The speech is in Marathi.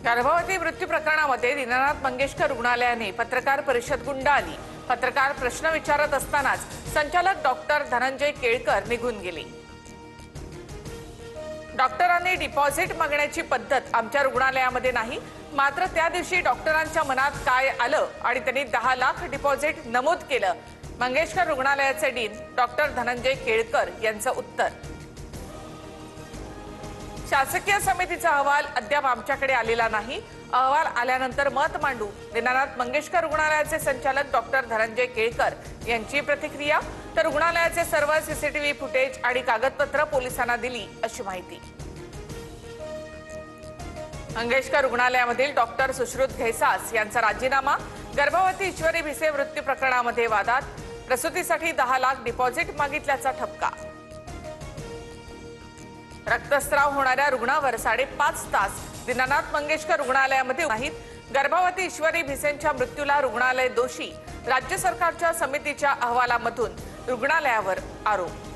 गर्भवती मृत्यू प्रकरणामध्ये दीनानाथ मंगेशकर रुग्णालयाने पत्रकार परिषद गुंडाळली। पत्रकार प्रश्न विचारत असतानाच संचालक डॉक्टर धनंजय केळकर निघून गेले। डॉक्टरांनी डिपॉझिट मागण्याची पद्धत आमच्या रुग्णालयामध्ये नाही, मात्र त्या दिवशी डॉक्टरांच्या मनात काय आलं आणि त्यांनी 10 लाख डिपॉझिट नमूद केलं। मंगेशकर रुग्णालयाचे डीन डॉक्टर धनंजय केळकर यांचं उत्तर, शासकीय समितीचा अहवाल अद्याप आमच्याकडे आलेला नाही, अहवाल आल्यानंतर मत मांडू। दीनानाथ मंगेशकर रुग्णालयाचे संचालक डॉक्टर धनंजय केळकर यांची प्रतिक्रिया, तर रुग्णालयाचे सर्व सीसीटीव्ही फुटेज आणि कागदपत्र पोलिसांना दिली अशी माहिती। मंगेशकर रुग्णालयामधील डॉक्टर सुश्रुत घैसास यांचा राजीनामा, गर्भवती ईश्वरी भिसे मृत्यू प्रकरणामध्ये वादात, प्रसूतीसाठी 10 लाख डिपॉझिट मागितल्याचा ठपका। रक्तस्राव होणाऱ्या रुग्णावर 5.5 तास दीनानाथ मंगेशकर रुग्णालयामध्ये नाहीत, गर्भवती ईश्वरी भिसेंच्या मृत्यूला रुग्णालय दोषी, राज्य सरकारच्या समितीच्या अहवालामधून रुग्णालयावर आरोप।